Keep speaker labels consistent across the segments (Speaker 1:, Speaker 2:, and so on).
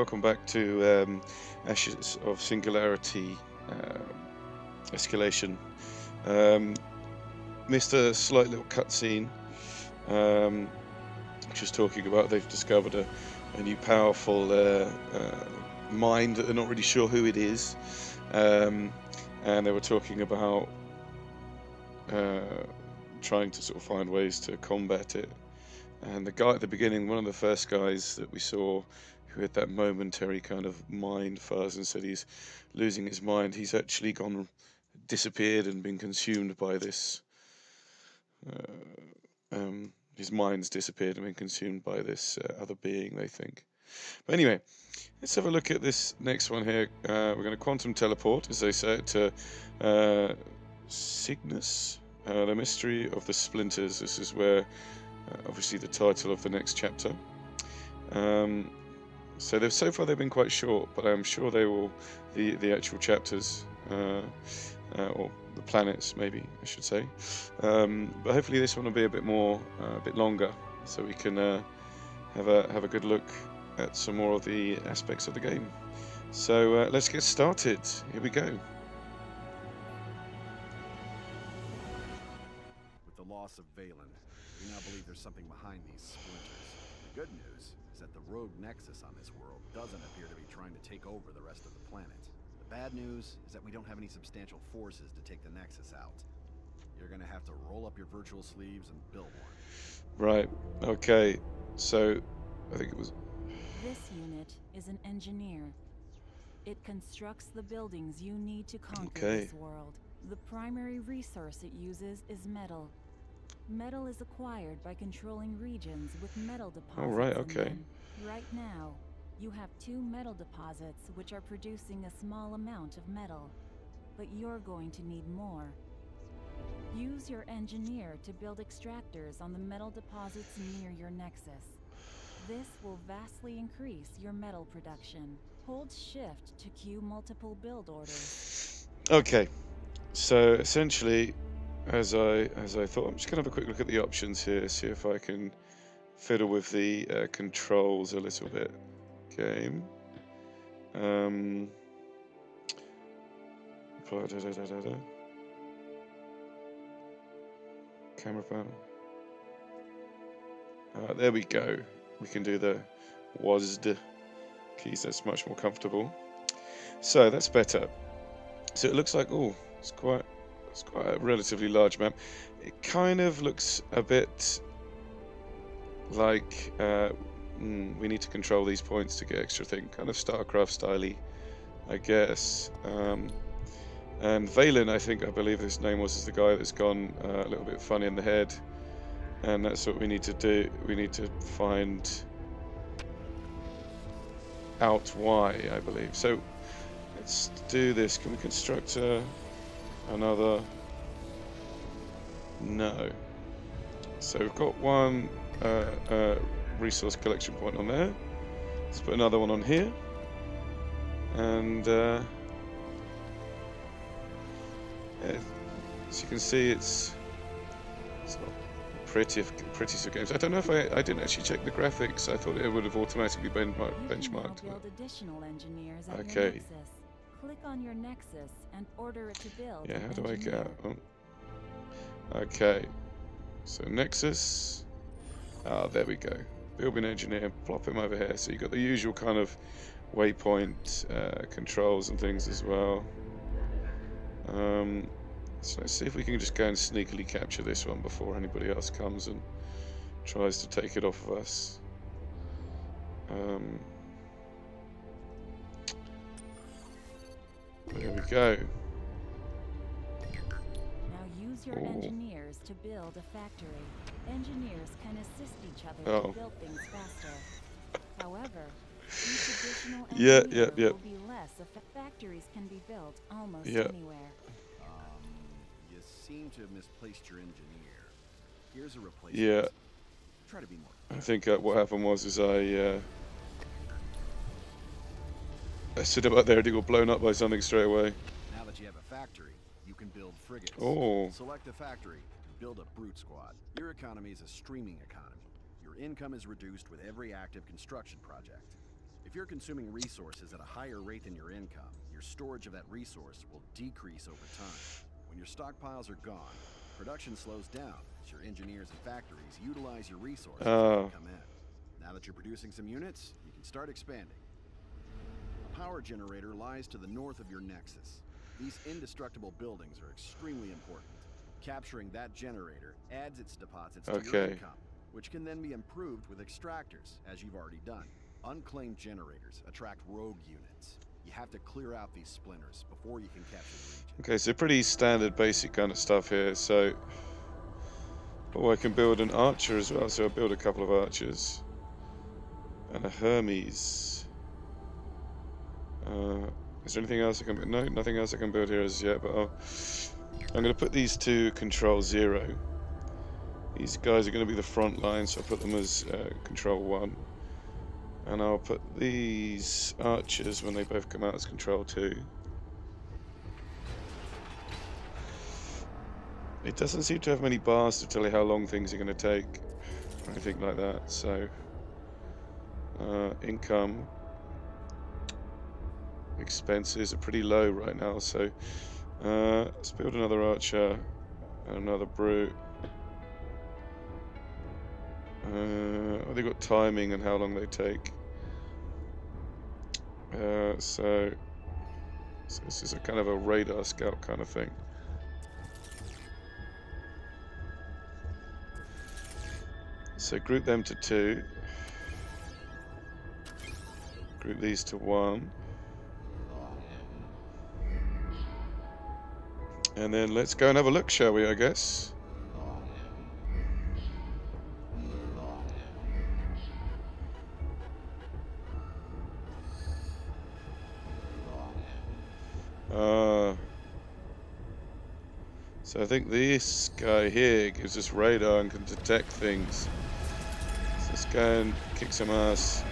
Speaker 1: welcome back to Ashes of Singularity Escalation. Missed a slight little cutscene, which is talking about they've discovered a new powerful mind that they're not really sure who it is, and they were talking about trying to sort of find ways to combat it. And the guy at the beginning, one of the first guys that we saw who had that momentary kind of mind fuzz and said he's losing his mind, he's actually disappeared and been consumed by this. His mind's disappeared and been consumed by this other being, they think. But anyway, let's have a look at this next one here. We're going to quantum teleport, as they say, to Cygnus, the mystery of the splinters. This is where obviously the title of the next chapter. So far they've been quite short, but I'm sure they will, the actual chapters, or the planets maybe I should say, but hopefully this one will be a bit more, a bit longer, so we can have a good look at some more of the aspects of the game. So let's get started. Here we go.
Speaker 2: With the loss of Valen, we now believe there's something behind these splinters. The good news is that the rogue Nexus on this world doesn't appear to be trying to take over the rest of the planet. The bad news is that we don't have any substantial forces to take the Nexus out. You're gonna have to roll up your virtual sleeves and build one.
Speaker 1: Right, okay, so I think it was...
Speaker 3: This unit is an engineer. It constructs the buildings you need to conquer this world. The primary resource it uses is metal. Metal is acquired by controlling regions with metal deposits.
Speaker 1: Oh, right, okay.
Speaker 3: Right now, you have 2 metal deposits which are producing a small amount of metal, but you're going to need more. Use your engineer to build extractors on the metal deposits near your Nexus. This will vastly increase your metal production. Hold shift to queue multiple build orders.
Speaker 1: Okay, so essentially, as I thought, I'm just going to have a quick look at the options here, see if I can fiddle with the controls a little bit. Game. Camera panel. There we go. We can do the WASD keys. That's much more comfortable. So that's better. So it looks like, oh, it's quite a relatively large map. It kind of looks a bit like we need to control these points to get extra thing, kind of StarCraft styley, I guess. And Valen, I believe his name was, is the guy that's gone a little bit funny in the head, and that's what we need to do. We need to find out why, I believe. So let's do this. Can we construct another? No. So we've got one resource collection point on there. Let's put another one on here, and as you can see, it's not pretty of games. I don't know if I didn't actually check the graphics. I thought it would have automatically been benchmarked.
Speaker 3: Build additional engineers at
Speaker 1: Okay.
Speaker 3: your Nexus. Click on your Nexus and order it to build.
Speaker 1: Yeah, how do I get
Speaker 3: engineer.
Speaker 1: out? Oh. Okay, so Nexus. Ah, there we go. Build an engineer, plop him over here. So you've got the usual kind of waypoint controls and things as well. So let's see if we can just go and sneakily capture this one before anybody else comes and tries to take it off of us. There we go.
Speaker 3: Now use your engineers to build a factory. Engineers can assist each other
Speaker 1: Oh.
Speaker 3: to build things faster. However, each additional
Speaker 1: Yeah,
Speaker 3: engineer
Speaker 1: yeah.
Speaker 3: will be less factories can be built almost
Speaker 1: Yeah.
Speaker 3: anywhere.
Speaker 2: You seem to have misplaced your engineer. Here's a replacement.
Speaker 1: Yeah,
Speaker 2: Try to be more.
Speaker 1: I think what happened was I stood up there and it got blown up by something straight away.
Speaker 2: Now that you have a factory, you can build frigates.
Speaker 1: Oh.
Speaker 2: Select a factory and build a brute squad. Your economy is a streaming economy. Your income is reduced with every active construction project. If you're consuming resources at a higher rate than your income, your storage of that resource will decrease over time. When your stockpiles are gone, production slows down as your engineers and factories utilize your resources as they come in. Now that you're producing some units, you can start expanding. A power generator lies to the north of your Nexus. These indestructible buildings are extremely important. Capturing that generator adds its deposits to your income, which can then be improved with extractors, as you've already done. Unclaimed generators attract rogue units. You have to clear out these splinters before you can capture the region.
Speaker 1: Okay, so pretty standard basic kind of stuff here. So, oh, I can build an archer as well, so I'll build a couple of archers. And a Hermes. Is there anything else I can build? No, nothing else I can build here as yet, but I'm going to put these to control 0. These guys are going to be the front line, so I'll put them as control 1. And I'll put these archers, when they both come out, as control 2. It doesn't seem to have many bars to tell you how long things are going to take, or anything like that, so... income... expenses are pretty low right now, so... let's build another archer, and another brute. They've got timing and how long they take. So this is a kind of a radar scout kind of thing. So group them to 2. Group these to 1. And then let's go and have a look, shall we, I guess? So I think this guy here gives us radar and can detect things. So let's go and kick some ass.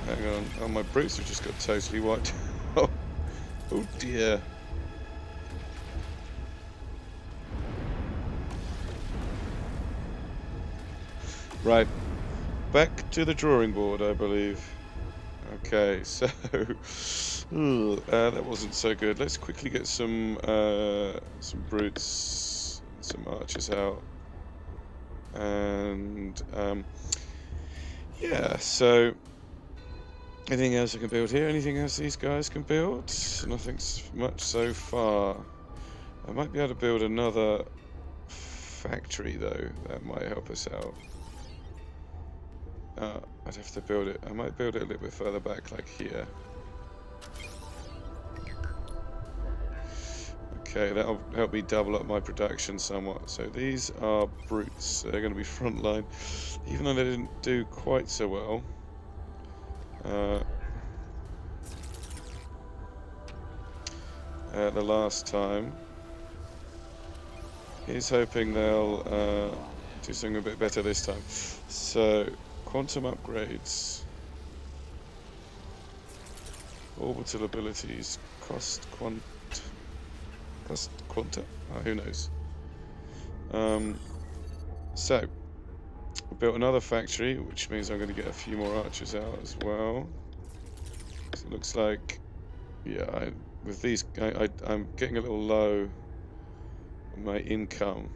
Speaker 1: Hang on. Oh, my brutes have just got totally wiped. Oh dear. Right. Back to the drawing board, I believe. Okay, so that wasn't so good. Let's quickly get some brutes, some archers out, and yeah. So anything else I can build here? Anything else these guys can build? Nothing much so far. I might be able to build another factory though. That might help us out. I'd have to build it. I might build it a little bit further back, like here. Okay, that'll help me double up my production somewhat. So these are brutes. So they're going to be front line, even though they didn't do quite so well. The last time. He's hoping they'll do something a bit better this time. So. Quantum upgrades, orbital abilities, cost quanta, who knows. So, we built another factory, which means I'm going to get a few more archers out as well. So it looks like, yeah, with these, I'm getting a little low on my income,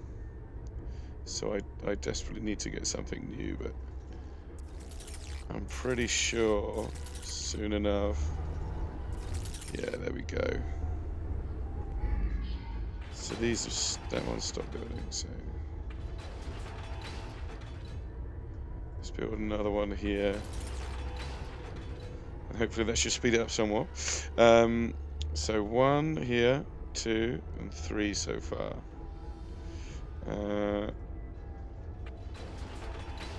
Speaker 1: so I desperately need to get something new, but I'm pretty sure soon enough. Yeah, there we go. So these are don't want to stop building. So let's build another one here, and hopefully that should speed it up somewhat. So 1 here, 2, and 3 so far.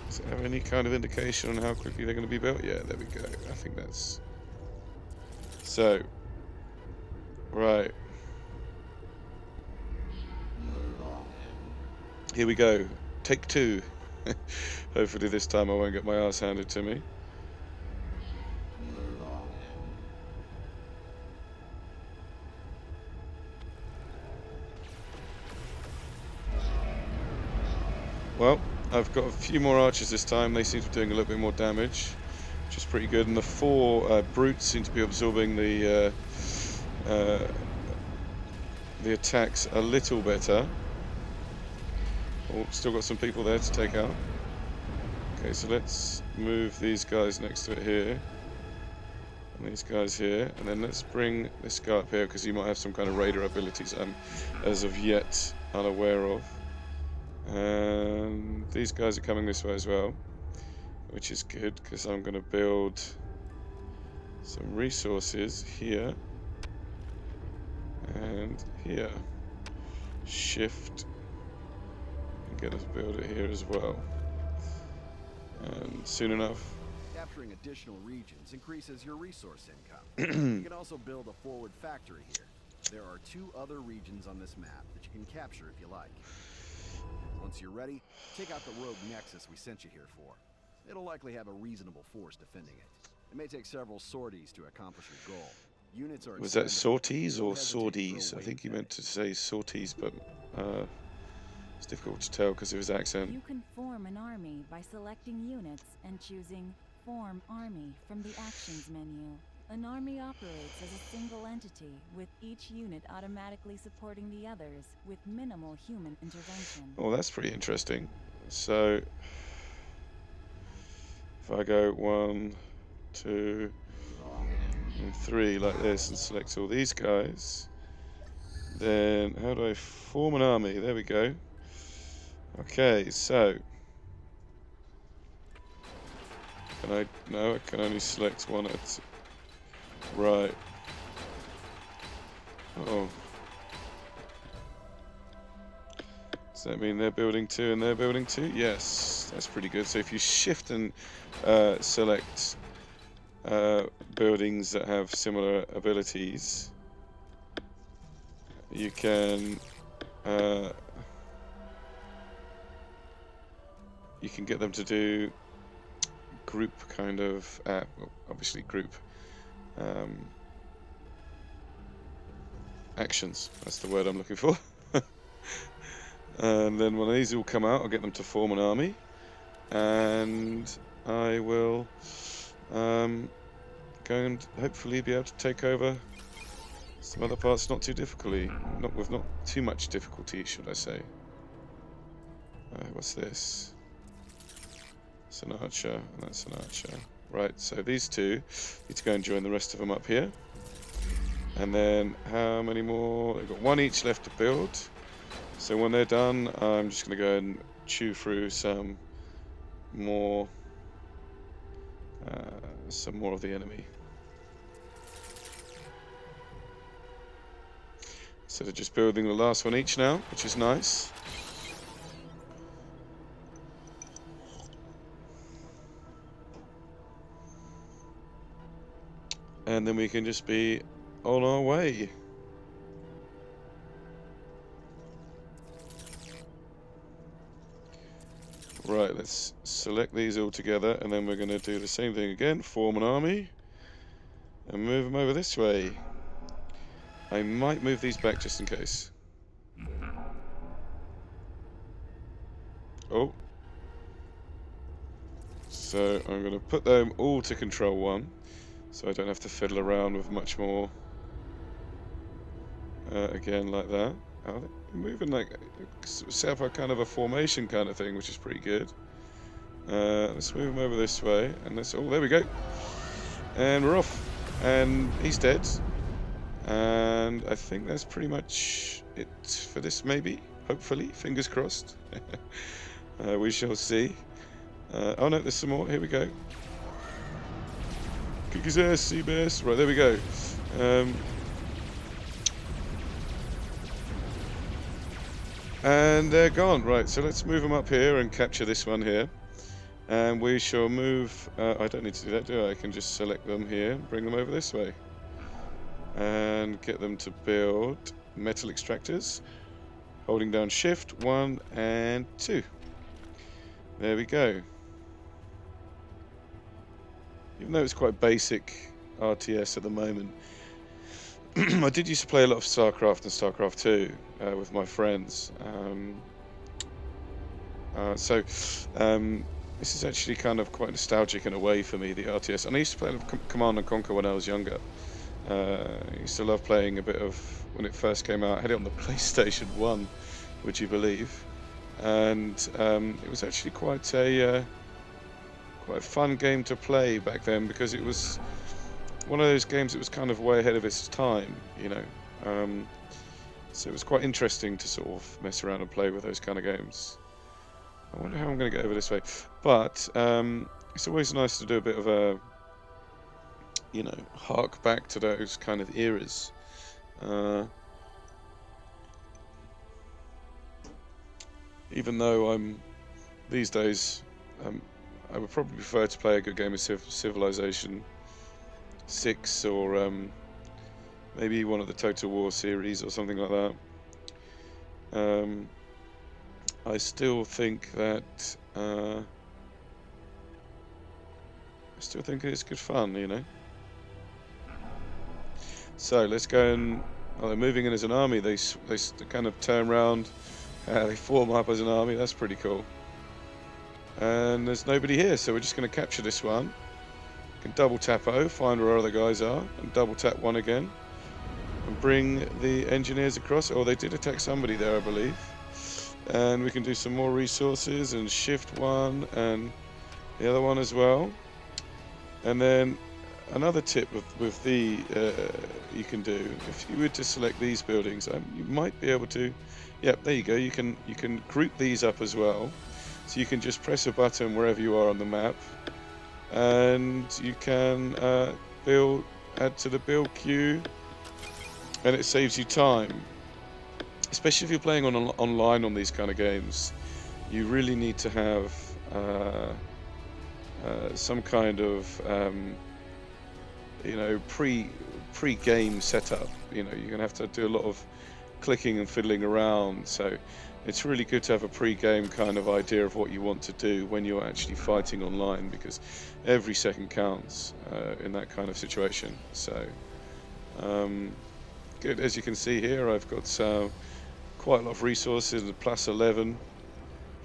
Speaker 1: Does it have any kind of indication on how quickly they're going to be built? Yeah, there we go. I think that's... So, right. Here we go. Take 2. Hopefully this time I won't get my ass handed to me. Well, I've got a few more archers this time. They seem to be doing a little bit more damage. which is pretty good. And the 4 brutes seem to be absorbing the attacks a little better. Oh, still got some people there to take out. Okay, so let's move these guys next to it here. And these guys here. And then let's bring this guy up here, because he might have some kind of raider abilities I'm as of yet unaware of. And these guys are coming this way as well, which is good, because I'm going to build some resources here and here. Shift and get us build it here as well. And soon enough,
Speaker 2: Capturing additional regions increases your resource income. You can also build a forward factory here. There are 2 other regions on this map that you can capture if you like. Once you're ready, take out the rogue Nexus we sent you here for. It'll likely have a reasonable force defending it. It may take several sorties to accomplish your goal. Units are
Speaker 1: was that
Speaker 2: expendable.
Speaker 1: sorties or
Speaker 2: Don't hesitate to
Speaker 1: sorties?
Speaker 2: throw
Speaker 1: I
Speaker 2: away
Speaker 1: think he
Speaker 2: your
Speaker 1: meant to say sorties, but it's difficult to tell because of his accent.
Speaker 3: You can form an army by selecting units and choosing Form Army from the Actions menu. An army operates as a single entity, with each unit automatically supporting the others with minimal human intervention.
Speaker 1: Oh, that's pretty interesting. So if I go 1, 2, and 3 like this and select all these guys, then how do I form an army? There we go. Okay, so can I? No, I can only select one at. Right. Oh. Does that mean they're building 2 and they're building 2? Yes, that's pretty good. So if you shift and select buildings that have similar abilities, you can get them to do group kind of well, obviously group actions. That's the word I'm looking for. And then when these all come out, I'll get them to form an army, and I will go and hopefully be able to take over some other parts not too difficultly, with not too much difficulty, should I say. What's this? It's an archer, and that's an archer. Right, so these 2 need to go and join the rest of them up here. And then how many more? They've got 1 each left to build. So when they're done, I'm just going to go and chew through some more of the enemy. So they're just building the last one each now, which is nice. And then we can just be on our way. Right, let's select these all together, and then we're going to do the same thing again. Form an army and move them over this way. I might move these back just in case. Oh. So I'm going to put them all to control 1, so I don't have to fiddle around with much more. Again, like that. Oh, they're moving like set up a kind of a formation kind of thing, which is pretty good. Let's move them over this way, and let's. Oh, there we go. And we're off. And he's dead. And I think that's pretty much it for this, maybe. Hopefully, fingers crossed. We shall see. Oh no, there's some more. Here we go. Kick his ass, Seabass. Right, there we go. And they're gone. Right, so let's move them up here and capture this one here. And we shall move. I don't need to do that, do I? I can just select them here, bring them over this way. And get them to build metal extractors. Holding down shift, 1 and 2. There we go. Even though it's quite basic RTS at the moment, I did used to play a lot of StarCraft and StarCraft 2 with my friends. This is actually kind of quite nostalgic in a way for me, the RTS. And I used to play Command and Conquer when I was younger. I used to love playing a bit of, when it first came out, I had it on the PlayStation 1, would you believe? And it was actually quite a fun game to play back then, because it was one of those games that was kind of way ahead of its time, you know. So it was quite interesting to sort of mess around and play with those kind of games. I wonder how I'm going to get over this way. But it's always nice to do a bit of a, you know, hark back to those kind of eras. Even though these days, I would probably prefer to play a good game of Civilization 6 or maybe one of the Total War series or something like that. I still think that it's good fun, you know. So let's go and they're moving in as an army. They kind of turn around, they form up as an army. That's pretty cool. And there's nobody here, so we're just going to capture this one. We can double tap O, find where our other guys are, and double tap 1 again, and bring the engineers across. Oh, they did attack somebody there, I believe. And we can do some more resources and shift 1 and the other one as well. And then another tip with the you can do, if you were to select these buildings, you might be able to, yep, there you go, you can group these up as well. So you can just press a button wherever you are on the map, and you can add to the build queue, and it saves you time. Especially if you're playing online on these kind of games, you really need to have some kind of you know, pre-game setup. You know, you're gonna have to do a lot of clicking and fiddling around. So it's really good to have a pre-game kind of idea of what you want to do when you're actually fighting online, because every second counts in that kind of situation. So good. As you can see here, I've got quite a lot of resources, plus 11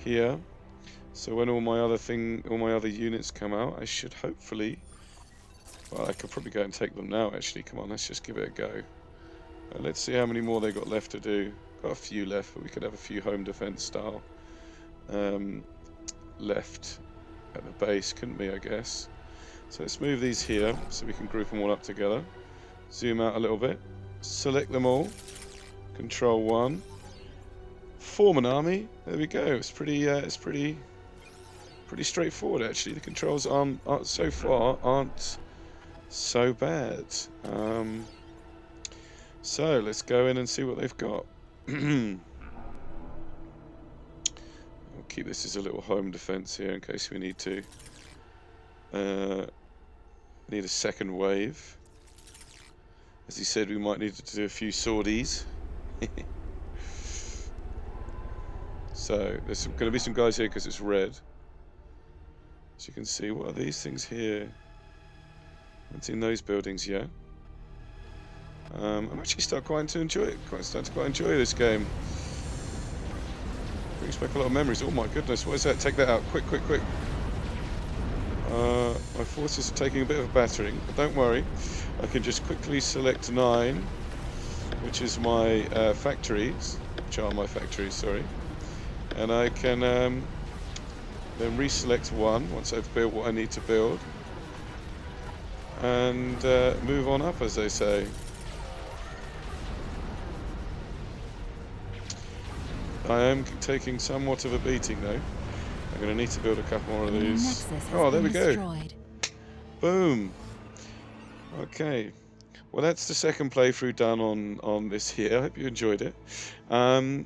Speaker 1: here. So when all my other units come out, I should hopefully, well, I could probably go and take them now actually. Come on, let's just give it a go. Let's see how many more they got left to do. Got a few left, but we could have a few home defense style left at the base, couldn't we, I guess? So let's move these here so we can group them all up together. Zoom out a little bit, select them all, Control 1. Form an army. There we go. It's pretty straightforward actually. The controls aren't so far aren't so bad. So let's go in and see what they've got. I'll keep this as a little home defense here in case we need to. Need a second wave. As he said, we might need to do a few sorties. So there's going to be some guys here because it's red. As you can see, what are these things here? I haven't seen those buildings yet. I'm actually starting to quite enjoy this game. Brings back a lot of memories. Oh my goodness, what is that? Take that out, quick. My forces are taking a bit of a battering, but don't worry. I can just quickly select 9, which is my factories, which are my factories, sorry. And I can then reselect 1 once I've built what I need to build, and move on up, as they say. I am taking somewhat of a beating though. I'm going to need to build a couple more of these. Oh, there we go. Boom. Okay. Well, that's the second playthrough done on this here. I hope you enjoyed it. I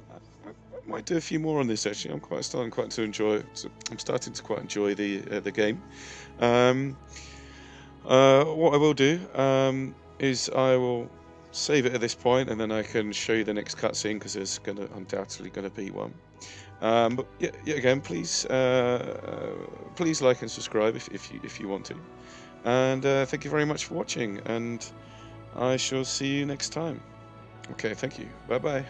Speaker 1: might do a few more on this actually. I'm starting to enjoy it. I'm starting to quite enjoy the game. What I will do is I will save it at this point, and then I can show you the next cutscene, because there's undoubtedly gonna be one. But yeah, again, please like and subscribe if you want to. And thank you very much for watching, and I shall see you next time. Okay, thank you. Bye bye.